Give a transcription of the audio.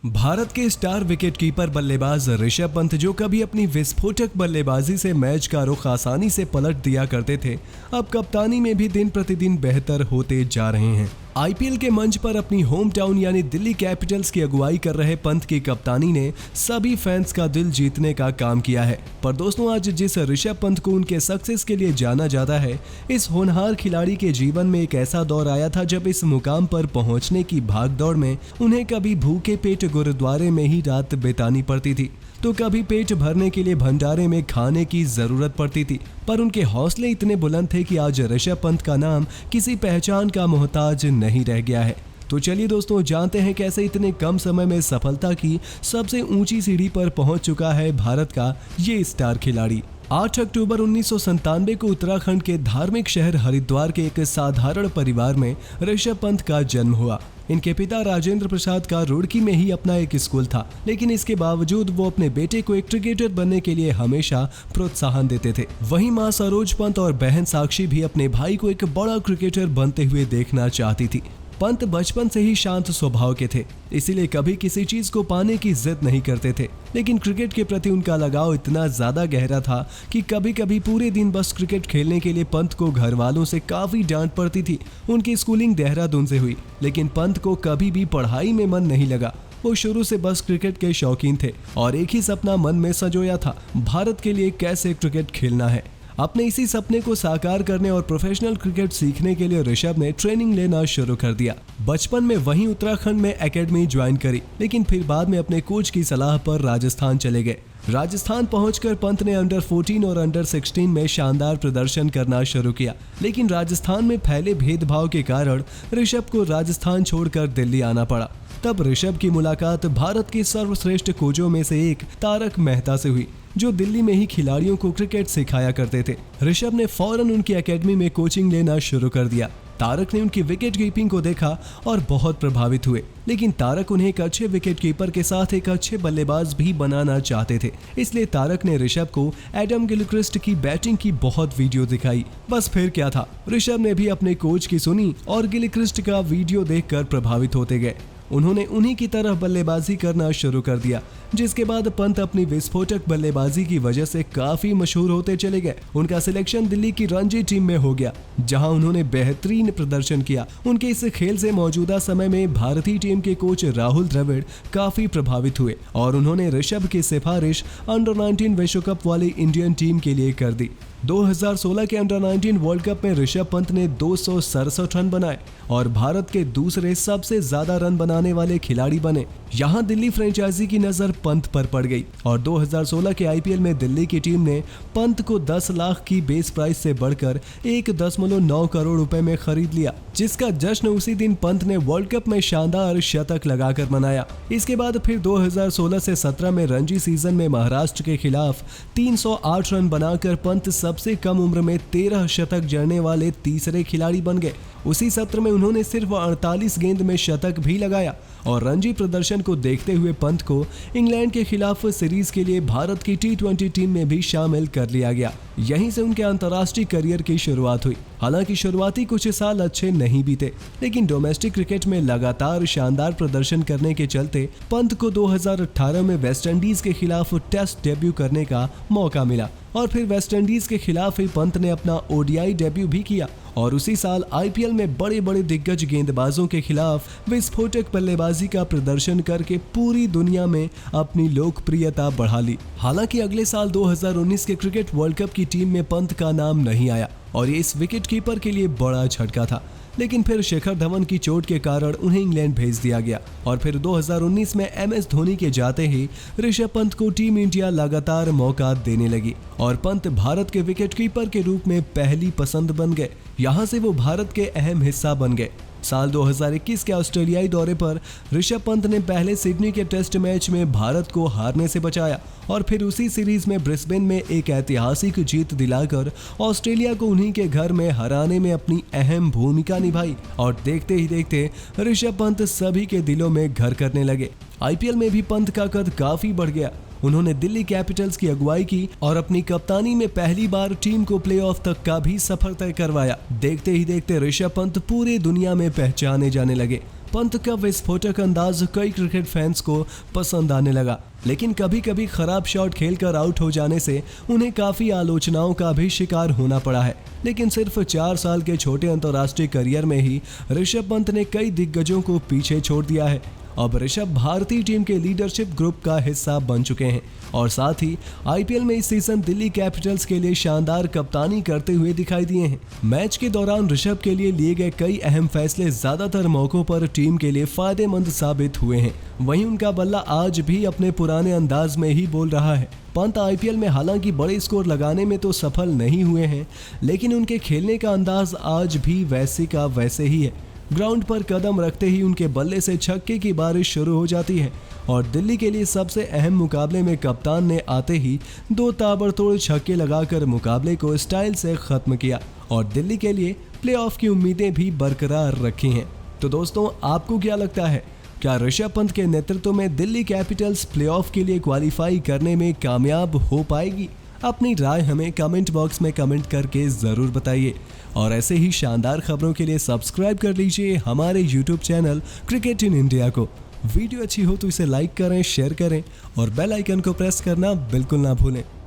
भारत के star wicketkeeper बल्लेबाज ऋषभ पंत, जो कभी अपनी विस्फोटक बल्लेबाजी से मैच का रुख आसानी से पलट दिया करते थे, अब कप्तानी में भी दिन प्रतिदिन बेहतर होते जा रहे हैं। आईपीएल के मंच पर अपनी होम टाउन यानी दिल्ली कैपिटल्स की अगुवाई कर रहे पंत की कप्तानी ने सभी फैंस का दिल जीतने का काम किया है। पर दोस्तों, आज जिस ऋषभ पंत को उनके सक्सेस के लिए जाना जाता है, इस होनहार खिलाड़ी के जीवन में एक ऐसा दौर आया था जब इस मुकाम पर पहुंचने की भागदौड़ में उन्हें कभी भूखे पेट गुरुद्वारे में ही रात बितानी पड़ती थी, तो कभी पेट भरने के लिए भंडारे में खाने की जरूरत पड़ती थी। पर उनके हौसले इतने बुलंद थे कि आज ऋषभ पंत का नाम किसी पहचान का मोहताज नहीं रह गया है। तो चलिए दोस्तों, जानते हैं कैसे इतने कम समय में सफलता की सबसे ऊंची सीढ़ी पर पहुंच चुका है भारत का ये स्टार खिलाड़ी। 8 अक्टूबर 1997 को उत्तराखंड के धार्मिक शहर हरिद्वार के एक साधारण परिवार में ऋषभ पंत का जन्म हुआ। इनके पिता राजेंद्र प्रसाद का रुड़की में ही अपना एक स्कूल था, लेकिन इसके बावजूद वो अपने बेटे को एक क्रिकेटर बनने के लिए हमेशा प्रोत्साहन देते थे। वहीं मां सरोज पंत और बहन साक्षी भी अपने भाई को एक बड़ा क्रिकेटर बनते हुए देखना चाहती थी। पंत बचपन से ही शांत स्वभाव के थे, इसीलिए कभी किसी चीज को पाने की जिद नहीं करते थे, लेकिन क्रिकेट के प्रति उनका लगाव इतना ज्यादा गहरा था कि कभी कभी पूरे दिन बस क्रिकेट खेलने के लिए पंत को घर वालों से काफी डांट पड़ती थी। उनकी स्कूलिंग देहरादून से हुई, लेकिन पंत को कभी भी पढ़ाई में मन नहीं लगा। वो शुरू से बस क्रिकेट के शौकीन थे और एक ही सपना मन में संजोया था, भारत के लिए कैसे क्रिकेट खेलना है। अपने इसी सपने को साकार करने और प्रोफेशनल क्रिकेट सीखने के लिए ऋषभ ने ट्रेनिंग लेना शुरू कर दिया। बचपन में वहीं उत्तराखंड में एकेडमी ज्वाइन करी, लेकिन फिर बाद में अपने कोच की सलाह पर राजस्थान चले गए। राजस्थान पहुंचकर पंत ने अंडर 14 और अंडर 16 में शानदार प्रदर्शन करना शुरू किया, लेकिन राजस्थान में फैले भेदभाव के कारण ऋषभ को राजस्थान छोड़कर दिल्ली आना पड़ा। तब ऋषभ की मुलाकात भारत के सर्वश्रेष्ठ कोचों में से एक तारक मेहता से हुई, जो दिल्ली में ही खिलाड़ियों को क्रिकेट सिखाया करते थे। ऋषभ ने फौरन उनकी एकेडमी में कोचिंग लेना शुरू कर दिया। तारक ने उनकी विकेट कीपिंग को देखा और बहुत प्रभावित हुए, लेकिन तारक उन्हें एक अच्छे विकेट कीपर के साथ एक अच्छे बल्लेबाज भी बनाना चाहते थे। इसलिए तारक ने ऋषभ को एडम गिलक्रिस्ट की बैटिंग की बहुत वीडियो दिखाई। बस फिर क्या था, ऋषभ ने भी अपने कोच की सुनी और गिलक्रिस्ट का वीडियो देखकर प्रभावित होते गए। उन्होंने उन्हीं की तरह बल्लेबाजी करना शुरू कर दिया, जिसके बाद पंत अपनी विस्फोटक बल्लेबाजी की वजह से काफी मशहूर होते चले गए। उनका सिलेक्शन दिल्ली की रणजी टीम में हो गया, जहां उन्होंने बेहतरीन प्रदर्शन किया। उनके इस खेल से मौजूदा समय में भारतीय टीम के कोच राहुल द्रविड़ काफी प्रभावित हुए और उन्होंने ऋषभ की सिफारिश अंडर 19 विश्व कप वाली इंडियन टीम के लिए कर दी। 2016 के अंडर 19 वर्ल्ड कप में ऋषभ पंत ने 267 रन बनाए और भारत के दूसरे सबसे ज्यादा रन बनाने वाले खिलाड़ी बने। यहां दिल्ली फ्रेंचाइजी की नजर पंत पर पड़ गई और 2016 के आईपीएल में दिल्ली की टीम ने पंत को 10 लाख की बेस प्राइस से बढ़कर 1.9 करोड़ रुपए में खरीद लिया, जिसका जश्न उसी दिन पंत ने वर्ल्ड कप में शानदार शतक लगाकर मनाया। इसके बाद फिर 2016 से 17 में रणजी सीजन में महाराष्ट्र के खिलाफ 308 रन बनाकर पंत सबसे कम उम्र में 13 शतक जड़ने वाले तीसरे खिलाड़ी बन गए। उसी सत्र में उन्होंने सिर्फ 48 गेंद में शतक भी लगाया और रणजी प्रदर्शन को देखते हुए पंत को इंग्लैंड के खिलाफ सीरीज के लिए भारत की T20 टीम में भी शामिल कर लिया गया। यहीं से उनके अंतर्राष्ट्रीय करियर की शुरुआत हुई। हालांकि शुरुआती कुछ साल अच्छे नहीं बीते, लेकिन डोमेस्टिक क्रिकेट में लगातार शानदार प्रदर्शन करने के चलते पंत को 2018 में वेस्टइंडीज के खिलाफ टेस्ट डेब्यू करने का मौका मिला और फिर वेस्टइंडीज के खिलाफ ही पंत ने अपना ओडीआई डेब्यू भी किया और उसी साल आईपीएल में बड़े बड़े दिग्गज गेंदबाजों के खिलाफ विस्फोटक बल्लेबाजी का प्रदर्शन करके पूरी दुनिया में अपनी लोकप्रियता बढ़ा ली। हालांकि अगले साल 2019 के क्रिकेट वर्ल्ड कप की टीम में पंत का नाम नहीं आया और ये इस विकेट कीपर के लिए बड़ा झटका था, लेकिन फिर शिखर धवन की चोट के कारण उन्हें इंग्लैंड भेज दिया गया और फिर 2019 में एमएस धोनी के जाते ही ऋषभ पंत को टीम इंडिया लगातार मौका देने लगी और पंत भारत के विकेटकीपर के रूप में पहली पसंद बन गए। यहां से वो भारत के अहम हिस्सा बन गए। साल 2021 के ऑस्ट्रेलियाई दौरे पर ऋषभ पंत ने पहले सिडनी के टेस्ट मैच में भारत को हारने से बचाया और फिर उसी सीरीज में ब्रिस्बेन में एक ऐतिहासिक जीत दिलाकर ऑस्ट्रेलिया को उन्हीं के घर में हराने में अपनी अहम भूमिका निभाई और देखते ही देखते ऋषभ पंत सभी के दिलों में घर करने लगे। आईपीएल में भी पंत का कद काफी बढ़ गया। उन्होंने दिल्ली कैपिटल्स की अगुवाई की और अपनी कप्तानी में पहली बार टीम को प्लेऑफ तक का भी सफर तय करवाया। देखते ही देखते ऋषभ पंत पूरी दुनिया में पहचाने जाने लगे। पंत का विस्फोटक अंदाज कई क्रिकेट फैंस को पसंद आने लगा, लेकिन कभी कभी खराब शॉट खेलकर आउट हो जाने से उन्हें काफी आलोचनाओं का भी शिकार होना पड़ा है। लेकिन सिर्फ 4 साल के छोटे अंतर्राष्ट्रीय करियर में ही ऋषभ पंत ने कई दिग्गजों को पीछे छोड़ दिया है। अब ऋषभ भारतीय टीम के लीडरशिप ग्रुप का हिस्सा बन चुके हैं और साथ ही आईपीएल में इस सीजन दिल्ली कैपिटल्स के लिए शानदार कप्तानी करते हुए दिखाई दिए हैं। मैच के दौरान ऋषभ के लिए गए कई अहम फैसले ज्यादातर मौकों पर टीम के लिए फायदेमंद साबित हुए हैं। वहीं उनका बल्ला आज भी अपने पुराने अंदाज में ही बोल रहा है। पंत आईपीएल में हालांकि बड़े स्कोर लगाने में तो सफल नहीं हुए हैं, लेकिन उनके खेलने का अंदाज आज भी वैसे का वैसे ही है। ग्राउंड पर कदम रखते ही उनके बल्ले से छक्के की बारिश शुरू हो जाती है और दिल्ली के लिए सबसे अहम मुकाबले में कप्तान ने आते ही 2 ताबड़तोड़ छक्के लगाकर मुकाबले को स्टाइल से खत्म किया और दिल्ली के लिए प्लेऑफ की उम्मीदें भी बरकरार रखी हैं। तो दोस्तों, आपको क्या लगता है, क्या ऋषभ पंत के नेतृत्व में दिल्ली कैपिटल्स प्लेऑफ के लिए क्वालिफाई करने में कामयाब हो पाएगी? अपनी राय हमें कमेंट बॉक्स में कमेंट करके ज़रूर बताइए और ऐसे ही शानदार खबरों के लिए सब्सक्राइब कर लीजिए हमारे YouTube channel cricket in India को। वीडियो अच्छी हो तो इसे लाइक करें, शेयर करें और बेल आइकन को प्रेस करना बिल्कुल ना भूलें।